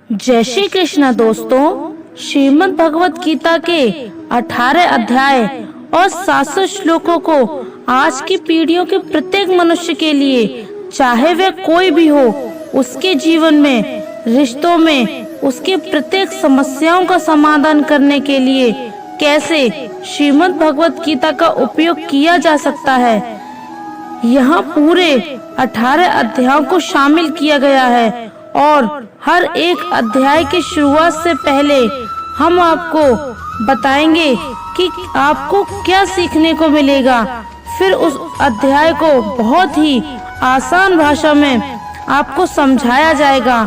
जय श्री कृष्ण दोस्तों। श्रीमद् भगवत गीता के 18 अध्याय और 700 श्लोकों को आज की पीढ़ियों के प्रत्येक मनुष्य के लिए, चाहे वह कोई भी हो, उसके जीवन में, रिश्तों में, उसके प्रत्येक समस्याओं का समाधान करने के लिए कैसे श्रीमद् भगवत गीता का उपयोग किया जा सकता है, यहाँ पूरे 18 अध्यायों को शामिल किया गया है। और हर एक अध्याय की शुरुआत से पहले हम आपको बताएंगे कि आपको क्या सीखने को मिलेगा। फिर उस अध्याय को बहुत ही आसान भाषा में आपको समझाया जाएगा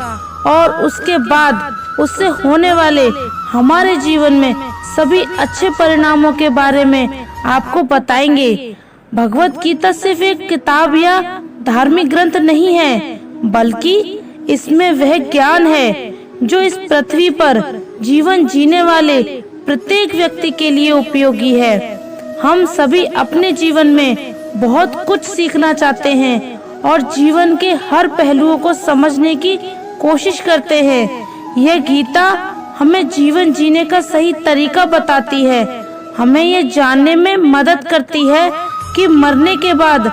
और उसके बाद उससे होने वाले हमारे जीवन में सभी अच्छे परिणामों के बारे में आपको बताएंगे। भगवत गीता सिर्फ एक किताब या धार्मिक ग्रंथ नहीं है, बल्कि इसमें वह ज्ञान है जो इस पृथ्वी पर जीवन जीने वाले प्रत्येक व्यक्ति के लिए उपयोगी है। हम सभी अपने जीवन में बहुत कुछ सीखना चाहते हैं और जीवन के हर पहलुओं को समझने की कोशिश करते हैं। यह गीता हमें जीवन जीने का सही तरीका बताती है, हमें यह जानने में मदद करती है कि मरने के बाद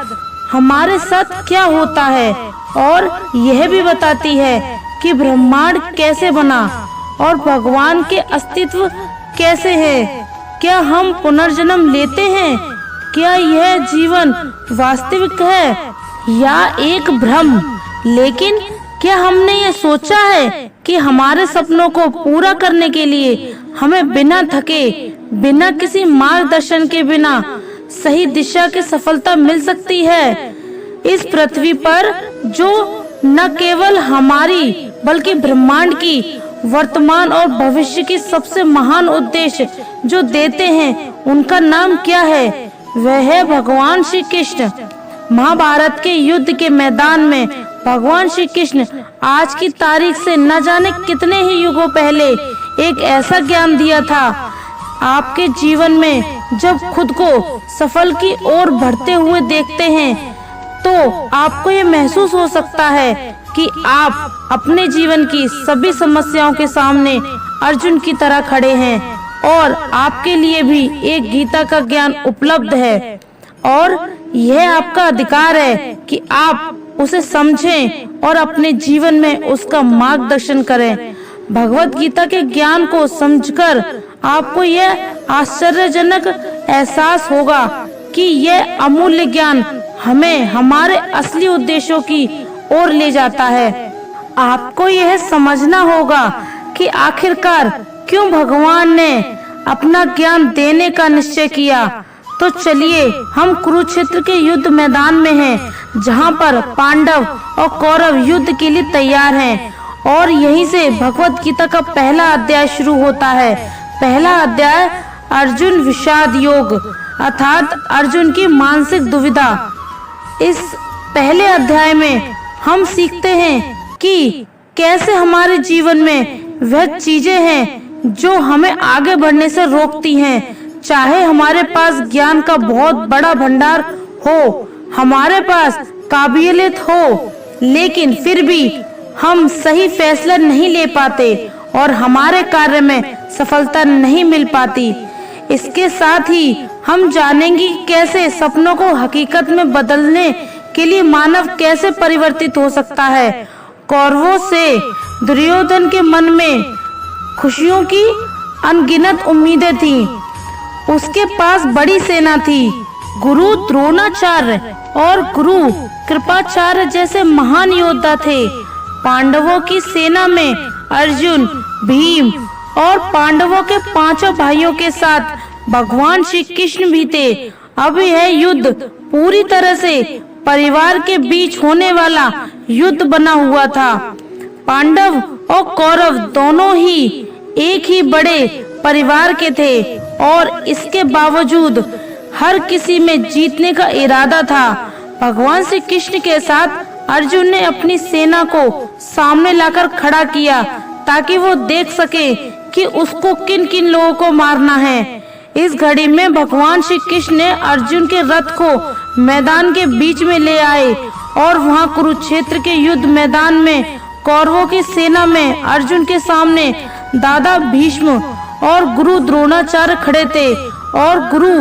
हमारे साथ क्या होता है, और यह भी बताती है कि ब्रह्मांड कैसे बना और भगवान के अस्तित्व कैसे है। क्या हम पुनर्जन्म लेते हैं? क्या यह जीवन वास्तविक है या एक भ्रम? लेकिन क्या हमने ये सोचा है कि हमारे सपनों को पूरा करने के लिए हमें बिना थके, बिना किसी मार्गदर्शन के, बिना सही दिशा की सफलता मिल सकती है? इस पृथ्वी पर जो न केवल हमारी बल्कि ब्रह्मांड की वर्तमान और भविष्य की सबसे महान उद्देश्य जो देते हैं, उनका नाम क्या है? वह है भगवान श्री कृष्ण। महाभारत के युद्ध के मैदान में भगवान श्री कृष्ण आज की तारीख से न जाने कितने ही युगों पहले एक ऐसा ज्ञान दिया था। आपके जीवन में जब खुद को सफल की ओर बढ़ते हुए देखते हैं तो आपको ये महसूस हो सकता है कि आप अपने जीवन की सभी समस्याओं के सामने अर्जुन की तरह खड़े हैं और आपके लिए भी एक गीता का ज्ञान उपलब्ध है और यह आपका अधिकार है कि आप उसे समझें और अपने जीवन में उसका मार्गदर्शन करें। भगवत गीता के ज्ञान को समझकर आपको यह आश्चर्यजनक एहसास होगा कि यह अमूल्य ज्ञान हमें हमारे असली उद्देश्यों की ओर ले जाता है। आपको यह समझना होगा कि आखिरकार क्यों भगवान ने अपना ज्ञान देने का निश्चय किया। तो चलिए, हम कुरुक्षेत्र के युद्ध मैदान में हैं, जहां पर पांडव और कौरव युद्ध के लिए तैयार हैं और यहीं से भगवत गीता का पहला अध्याय शुरू होता है। पहला अध्याय अर्जुन विषाद योग अर्थात अर्जुन की मानसिक दुविधा। इस पहले अध्याय में हम सीखते हैं कि कैसे हमारे जीवन में वह चीजें हैं जो हमें आगे बढ़ने से रोकती हैं। चाहे हमारे पास ज्ञान का बहुत बड़ा भंडार हो, हमारे पास काबिलियत हो, लेकिन फिर भी हम सही फैसला नहीं ले पाते और हमारे कार्य में सफलता नहीं मिल पाती। इसके साथ ही हम जानेंगे कैसे सपनों को हकीकत में बदलने के लिए मानव कैसे परिवर्तित हो सकता है। कौरवों से दुर्योधन के मन में खुशियों की अनगिनत उम्मीदें थीं। उसके पास बड़ी सेना थी। गुरु द्रोणाचार्य और गुरु कृपाचार्य जैसे महान योद्धा थे। पांडवों की सेना में अर्जुन, भीम और पांडवों के 5 भाइयों के साथ भगवान श्री कृष्ण भी थे। अब यह युद्ध पूरी तरह से परिवार के बीच होने वाला युद्ध बना हुआ था। पांडव और कौरव दोनों ही एक ही बड़े परिवार के थे और इसके बावजूद हर किसी में जीतने का इरादा था। भगवान श्री कृष्ण के साथ अर्जुन ने अपनी सेना को सामने लाकर खड़ा किया ताकि वो देख सके कि उसको किन किन लोगों को मारना है। इस घड़ी में भगवान श्री कृष्ण ने अर्जुन के रथ को मैदान के बीच में ले आए और वहां कुरुक्षेत्र के युद्ध मैदान में कौरवों की सेना में अर्जुन के सामने दादा भीष्म और गुरु द्रोणाचार्य खड़े थे और गुरु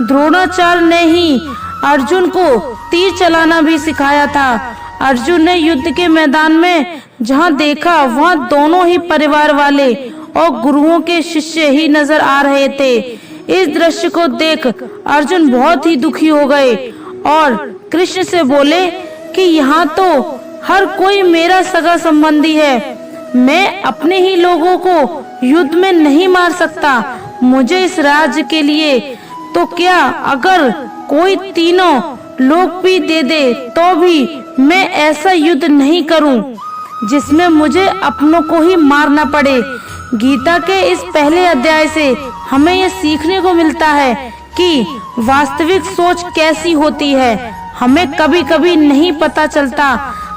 द्रोणाचार्य ने ही अर्जुन को तीर चलाना भी सिखाया था। अर्जुन ने युद्ध के मैदान में जहां देखा वहां दोनों ही परिवार वाले और गुरुओं के शिष्य ही नजर आ रहे थे। इस दृश्य को देख अर्जुन बहुत ही दुखी हो गए और कृष्ण से बोले कि यहाँ तो हर कोई मेरा सगा संबंधी है, मैं अपने ही लोगों को युद्ध में नहीं मार सकता। मुझे इस राज्य के लिए तो क्या अगर कोई तीनों लोग भी दे दे तो भी मैं ऐसा युद्ध नहीं करूं जिसमें मुझे अपनों को ही मारना पड़े। गीता के इस पहले अध्याय से हमें ये सीखने को मिलता है कि वास्तविक सोच कैसी होती है। हमें कभी कभी नहीं पता चलता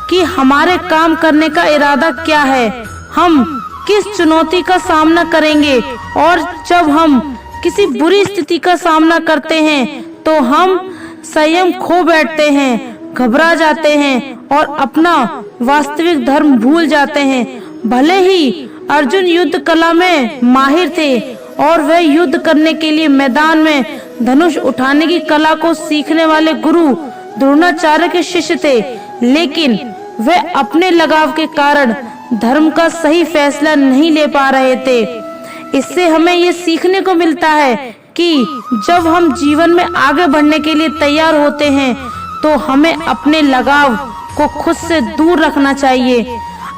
कि हमारे काम करने का इरादा क्या है, हम किस चुनौती का सामना करेंगे, और जब हम किसी बुरी स्थिति का सामना करते हैं तो हम संयम खो बैठते हैं, घबरा जाते हैं और अपना वास्तविक धर्म भूल जाते हैं। भले ही अर्जुन युद्ध कला में माहिर थे और वह युद्ध करने के लिए मैदान में धनुष उठाने की कला को सीखने वाले गुरु द्रोणाचार्य के शिष्य थे, लेकिन वह अपने लगाव के कारण धर्म का सही फैसला नहीं ले पा रहे थे। इससे हमें ये सीखने को मिलता है कि जब हम जीवन में आगे बढ़ने के लिए तैयार होते हैं तो हमें अपने लगाव को खुद से दूर रखना चाहिए।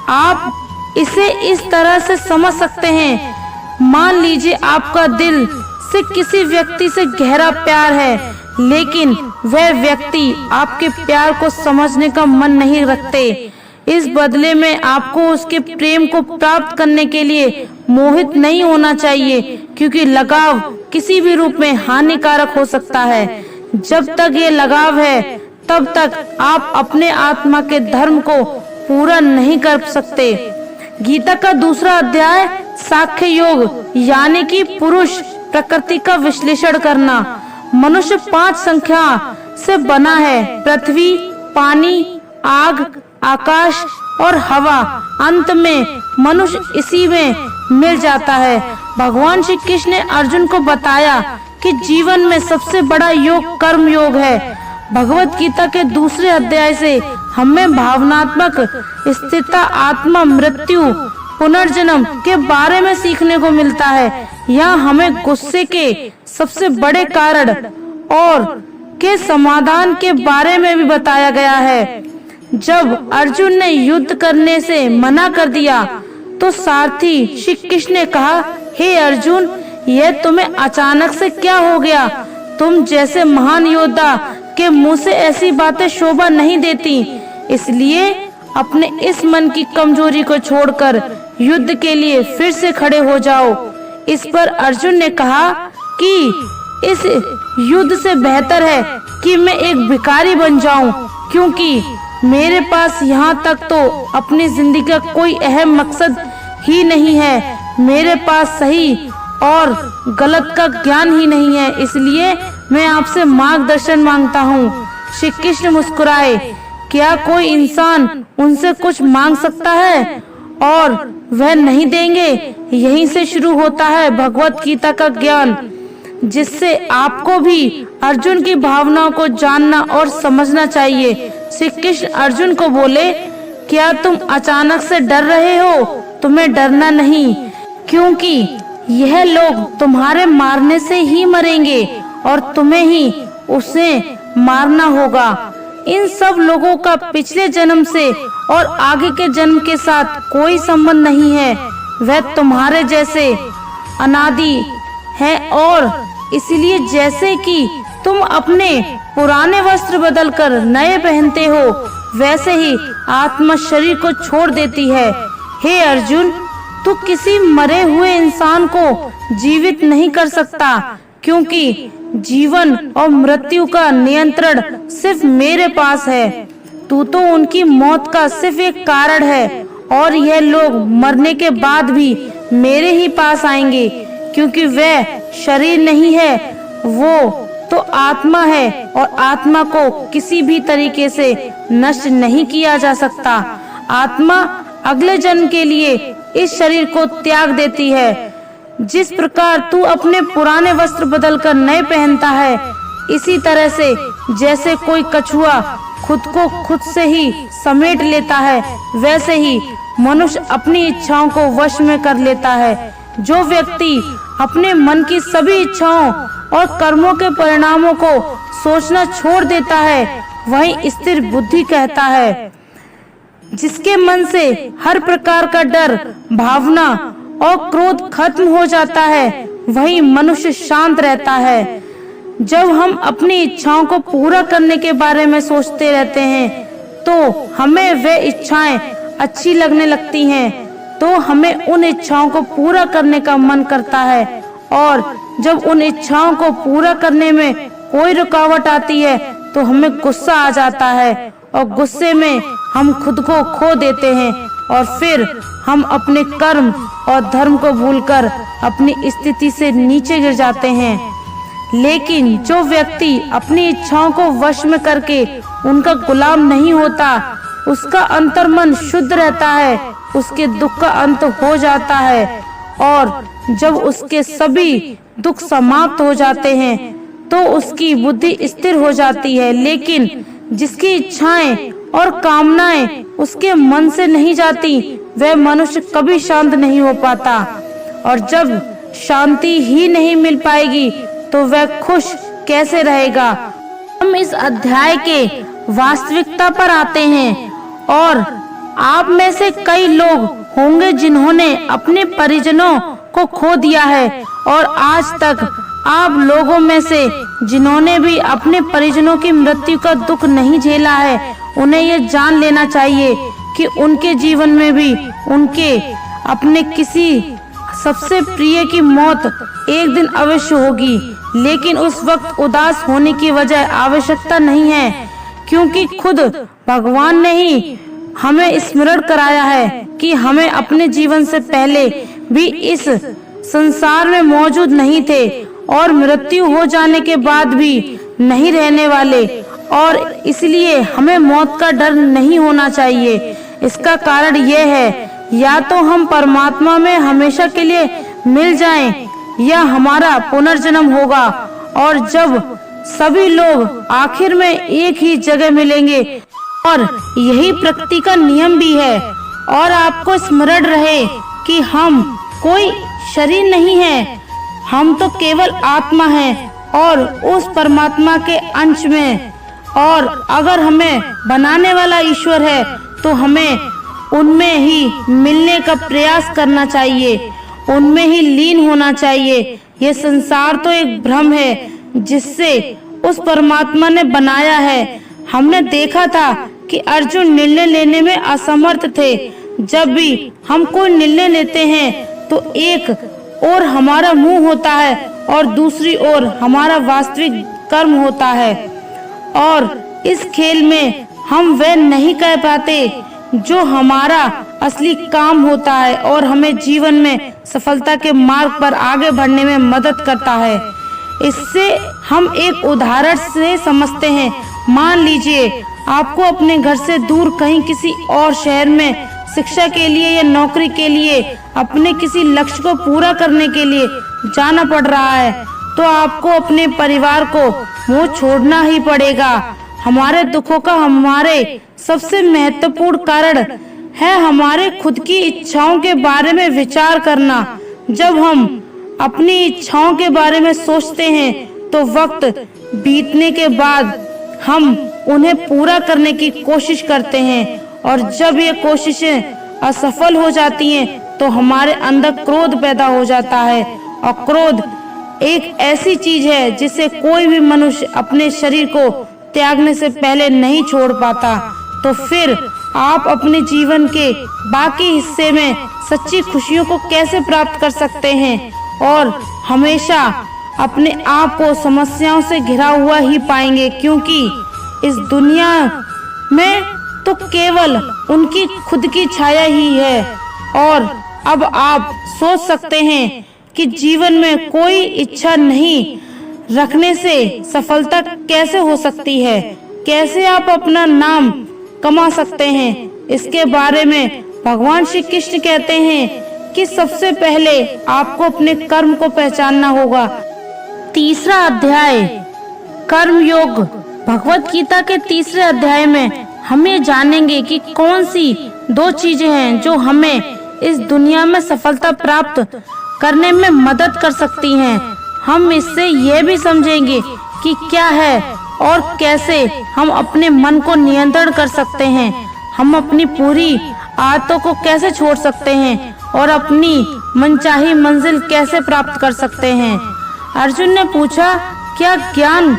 आप इसे इस तरह से समझ सकते हैं, मान लीजिए आपका दिल से किसी व्यक्ति से गहरा प्यार है, लेकिन वह व्यक्ति आपके प्यार को समझने का मन नहीं रखते। इस बदले में आपको उसके प्रेम को प्राप्त करने के लिए मोहित नहीं होना चाहिए, क्योंकि लगाव किसी भी रूप में हानिकारक हो सकता है। जब तक ये लगाव है तब तक आप अपने आत्मा के धर्म को पूरा नहीं कर सकते। गीता का दूसरा अध्याय सांख्य योग यानी कि पुरुष प्रकृति का विश्लेषण करना। मनुष्य 5 संख्या से बना है, पृथ्वी, पानी, आग, आकाश और हवा। अंत में मनुष्य इसी में मिल जाता है। भगवान श्री कृष्ण ने अर्जुन को बताया कि जीवन में सबसे बड़ा योग कर्म योग है। भगवत गीता के दूसरे अध्याय से हमें भावनात्मक स्थिरता, आत्मा, मृत्यु, पुनर्जन्म के बारे में सीखने को मिलता है। यहाँ हमें गुस्से के सबसे बड़े कारण और के समाधान के बारे में भी बताया गया है। जब अर्जुन ने युद्ध करने से मना कर दिया तो सारथी श्री कृष्ण ने कहा, हे अर्जुन, यह तुम्हें अचानक से क्या हो गया? तुम जैसे महान योद्धा के मुंह से ऐसी बातें शोभा नहीं देती, इसलिए अपने इस मन की कमजोरी को छोड़कर युद्ध के लिए फिर से खड़े हो जाओ। इस पर अर्जुन ने कहा कि इस युद्ध से बेहतर है कि मैं एक भिखारी बन जाऊं, क्योंकि मेरे पास यहाँ तक तो अपनी जिंदगी का कोई अहम मकसद ही नहीं है। मेरे पास सही और गलत का ज्ञान ही नहीं है, इसलिए मैं आपसे मार्गदर्शन मांगता हूँ। श्री कृष्ण मुस्कुराए, क्या कोई इंसान उनसे कुछ मांग सकता है और वह नहीं देंगे? यहीं से शुरू होता है भगवत गीता का ज्ञान, जिससे आपको भी अर्जुन की भावनाओं को जानना और समझना चाहिए। श्री कृष्ण अर्जुन को बोले, क्या तुम अचानक से डर रहे हो? तुम्हें डरना नहीं, क्योंकि यह लोग तुम्हारे मारने से ही मरेंगे और तुम्हें ही उसे मारना होगा। इन सब लोगों का पिछले जन्म से और आगे के जन्म के साथ कोई संबंध नहीं है। वह तुम्हारे जैसे अनादि है और इसलिए जैसे कि तुम अपने पुराने वस्त्र बदलकर नए पहनते हो, वैसे ही आत्मा शरीर को छोड़ देती है। हे अर्जुन, तू किसी मरे हुए इंसान को जीवित नहीं कर सकता, क्योंकि जीवन और मृत्यु का नियंत्रण सिर्फ मेरे पास है। तू तो उनकी मौत का सिर्फ एक कारण है और यह लोग मरने के बाद भी मेरे ही पास आएंगे, क्योंकि वह शरीर नहीं है, वो तो आत्मा है और आत्मा को किसी भी तरीके से नष्ट नहीं किया जा सकता। आत्मा अगले जन्म के लिए इस शरीर को त्याग देती है। जिस प्रकार तू अपने पुराने वस्त्र बदलकर नए पहनता है, इसी तरह से जैसे कोई कछुआ खुद को खुद से ही समेट लेता है, वैसे ही मनुष्य अपनी इच्छाओं को वश में कर लेता है। जो व्यक्ति अपने मन की सभी इच्छाओं और कर्मों के परिणामों को सोचना छोड़ देता है, वही स्थिर बुद्धि कहता है। जिसके मन से हर प्रकार का डर, भावना और क्रोध खत्म हो जाता है, वही मनुष्य शांत रहता है। जब हम अपनी इच्छाओं को पूरा करने के बारे में सोचते रहते हैं, तो हमें वे इच्छाएं अच्छी लगने लगती हैं, तो हमें उन इच्छाओं को पूरा करने का मन करता है। और जब उन इच्छाओं को पूरा करने में कोई रुकावट आती है, तो हमें गुस्सा आ जाता है और गुस्से में हम खुद को खो देते हैं और फिर हम अपने कर्म और धर्म को भूलकर अपनी स्थिति से नीचे गिर जाते हैं। लेकिन जो व्यक्ति अपनी इच्छाओं को वश में करके उनका गुलाम नहीं होता, उसका अंतर्मन शुद्ध रहता है, उसके दुख का अंत हो जाता है और जब उसके सभी दुख समाप्त हो जाते हैं, तो उसकी बुद्धि स्थिर हो जाती है। लेकिन जिसकी इच्छाएं और कामनाएं उसके मन से नहीं जाती, वह मनुष्य कभी शांत नहीं हो पाता। और जब शांति ही नहीं मिल पाएगी, तो वह खुश कैसे रहेगा। हम इस अध्याय के वास्तविकता पर आते हैं और आप में से कई लोग होंगे जिन्होंने अपने परिजनों को खो दिया है, और आज तक आप लोगों में से जिन्होंने भी अपने परिजनों की मृत्यु का दुख नहीं झेला है, उन्हें ये जान लेना चाहिए कि उनके जीवन में भी उनके अपने किसी सबसे प्रिय की मौत एक दिन अवश्य होगी। लेकिन उस वक्त उदास होने की वजह आवश्यकता नहीं है, क्योंकि खुद भगवान ने ही हमें स्मरण कराया है कि हमें अपने जीवन से पहले भी इस संसार में मौजूद नहीं थे और मृत्यु हो जाने के बाद भी नहीं रहने वाले, और इसलिए हमें मौत का डर नहीं होना चाहिए। इसका कारण यह है, या तो हम परमात्मा में हमेशा के लिए मिल जाएं, या हमारा पुनर्जन्म होगा। और जब सभी लोग आखिर में एक ही जगह मिलेंगे, और यही प्रकृति का नियम भी है। और आपको स्मरण रहे कि हम कोई शरीर नहीं है, हम तो केवल आत्मा हैं और उस परमात्मा के अंश में। और अगर हमें बनाने वाला ईश्वर है, तो हमें उनमें ही मिलने का प्रयास करना चाहिए, उनमें ही लीन होना चाहिए। ये संसार तो एक भ्रम है जिससे उस परमात्मा ने बनाया है। हमने देखा था कि अर्जुन निर्णय लेने में असमर्थ थे। जब भी हम कोई निर्णय लेते हैं, तो एक और हमारा मुंह होता है और दूसरी ओर हमारा वास्तविक कर्म होता है, और इस खेल में हम वह नहीं कह पाते जो हमारा असली काम होता है और हमें जीवन में सफलता के मार्ग पर आगे बढ़ने में मदद करता है। इससे हम एक उदाहरण से समझते हैं। मान लीजिए आपको अपने घर से दूर कहीं किसी और शहर में शिक्षा के लिए या नौकरी के लिए अपने किसी लक्ष्य को पूरा करने के लिए जाना पड़ रहा है, तो आपको अपने परिवार को मुंह छोड़ना ही पड़ेगा। हमारे दुखों का हमारे सबसे महत्वपूर्ण कारण है हमारे खुद की इच्छाओं के बारे में विचार करना। जब हम अपनी इच्छाओं के बारे में सोचते हैं, तो वक्त बीतने के बाद हम उन्हें पूरा करने की कोशिश करते हैं, और जब ये कोशिशें असफल हो जाती हैं, तो हमारे अंदर क्रोध पैदा हो जाता है। और क्रोध एक ऐसी चीज है जिसे कोई भी मनुष्य अपने शरीर को त्यागने से पहले नहीं छोड़ पाता। तो फिर आप अपने जीवन के बाकी हिस्से में सच्ची खुशियों को कैसे प्राप्त कर सकते हैं, और हमेशा अपने आप को समस्याओं से घिरा हुआ ही पाएंगे, क्योंकि इस दुनिया में तो केवल उनकी खुद की छाया ही है। और अब आप सोच सकते हैं कि जीवन में कोई इच्छा नहीं रखने से सफलता कैसे हो सकती है, कैसे आप अपना नाम कमा सकते हैं। इसके बारे में भगवान श्री कृष्ण कहते हैं कि सबसे पहले आपको अपने कर्म को पहचानना होगा। तीसरा अध्याय कर्म योग। भगवत गीता के तीसरे अध्याय में हम ये जानेंगे कि कौन सी 2 चीजें हैं जो हमें इस दुनिया में सफलता प्राप्त करने में मदद कर सकती हैं। हम इससे यह भी समझेंगे कि क्या है और कैसे हम अपने मन को नियंत्रण कर सकते हैं, हम अपनी पूरी आदतों को कैसे छोड़ सकते हैं और अपनी मनचाही मंजिल कैसे प्राप्त कर सकते हैं। अर्जुन ने पूछा, क्या ज्ञान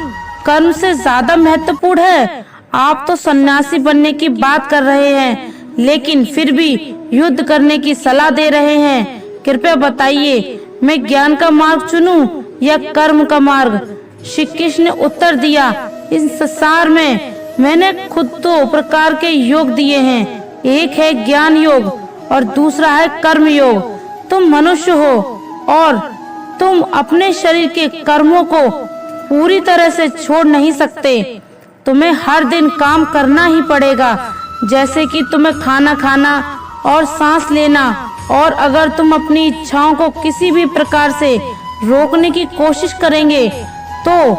कर्म से ज्यादा महत्वपूर्ण है? आप तो सन्यासी बनने की बात कर रहे हैं, लेकिन फिर भी युद्ध करने की सलाह दे रहे हैं। कृपया बताइए, मैं ज्ञान का मार्ग चुनूं या कर्म का मार्ग? श्री कृष्ण ने उत्तर दिया, इस संसार में मैंने खुद 2 प्रकार के योग दिए हैं, एक है ज्ञान योग और दूसरा है कर्म योग। तुम मनुष्य हो और तुम अपने शरीर के कर्मों को पूरी तरह से छोड़ नहीं सकते। तुम्हें हर दिन काम करना ही पड़ेगा, जैसे कि तुम्हें खाना खाना और सांस लेना। और अगर तुम अपनी इच्छाओं को किसी भी प्रकार से रोकने की कोशिश करेंगे तो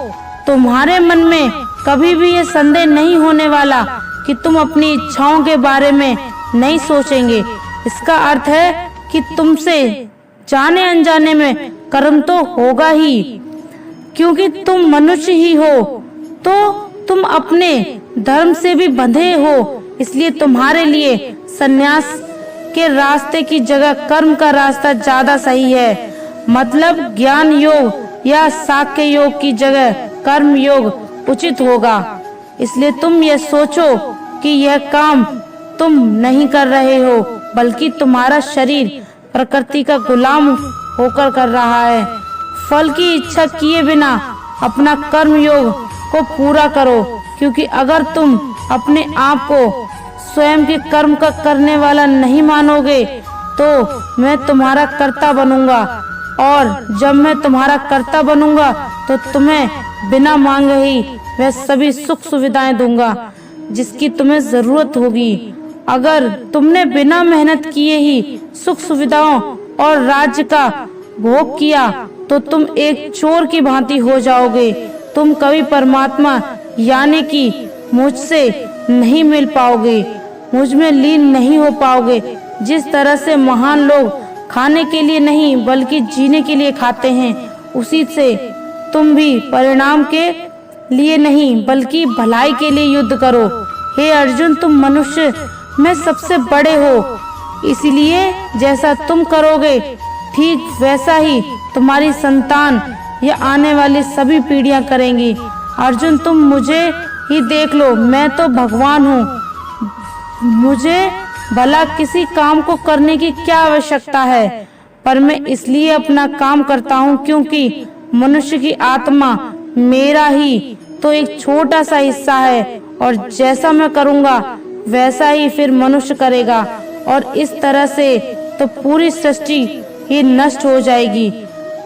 तुम्हारे मन में कभी भी ये संदेह नहीं होने वाला कि तुम अपनी इच्छाओं के बारे में नहीं सोचेंगे। इसका अर्थ है कि तुमसे जाने अनजाने में कर्म तो होगा ही, क्योंकि तुम मनुष्य ही हो तो तुम अपने धर्म से भी बंधे हो। इसलिए तुम्हारे लिए संन्यास के रास्ते की जगह कर्म का रास्ता ज्यादा सही है। मतलब ज्ञान योग या साक्य योग की जगह कर्म योग उचित होगा। इसलिए तुम ये सोचो कि यह काम तुम नहीं कर रहे हो, बल्कि तुम्हारा शरीर प्रकृति का गुलाम होकर कर रहा है। फल की इच्छा किए बिना अपना कर्म योग को पूरा करो, क्योंकि अगर तुम अपने आप को स्वयं के कर्म का करने वाला नहीं मानोगे तो मैं तुम्हारा कर्ता बनूंगा, और जब मैं तुम्हारा कर्ता बनूंगा तो तुम्हें बिना मांगे ही वह सभी सुख सुविधाएं दूंगा जिसकी तुम्हें जरूरत होगी। अगर तुमने बिना मेहनत किए ही सुख सुविधाओं और राज्य का भोग किया तो तुम एक चोर की भांति हो जाओगे। तुम कभी परमात्मा यानी कि मुझसे नहीं मिल पाओगे, मुझ में लीन नहीं हो पाओगे। जिस तरह से महान लोग खाने के लिए नहीं बल्कि जीने के लिए खाते हैं, उसी से तुम भी परिणाम के लिए नहीं बल्कि भलाई के लिए युद्ध करो। हे अर्जुन, तुम मनुष्य में सबसे बड़े हो, इसलिए जैसा तुम करोगे ठीक वैसा ही तुम्हारी संतान या आने वाली सभी पीढ़ियां करेंगी। अर्जुन, तुम मुझे ही देख लो, मैं तो भगवान हूँ। मुझे भला किसी काम को करने की क्या आवश्यकता है, पर मैं इसलिए अपना काम करता हूँ क्योंकि मनुष्य की आत्मा मेरा ही तो एक छोटा सा हिस्सा है, और जैसा मैं करूँगा वैसा ही फिर मनुष्य करेगा, और इस तरह से तो पूरी सृष्टि ही नष्ट हो जाएगी।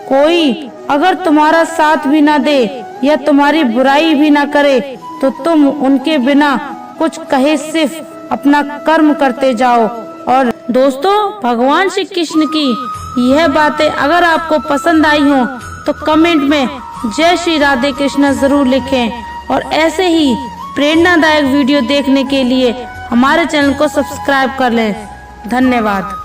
कोई अगर तुम्हारा साथ भी ना दे या तुम्हारी बुराई भी ना करे तो तुम उनके बिना कुछ कहे सिर्फ अपना कर्म करते जाओ। और दोस्तों, भगवान श्री कृष्ण की यह बातें अगर आपको पसंद आई हो तो कमेंट में जय श्री राधे कृष्ण जरूर लिखें, और ऐसे ही प्रेरणादायक वीडियो देखने के लिए हमारे चैनल को सब्सक्राइब कर लें। धन्यवाद।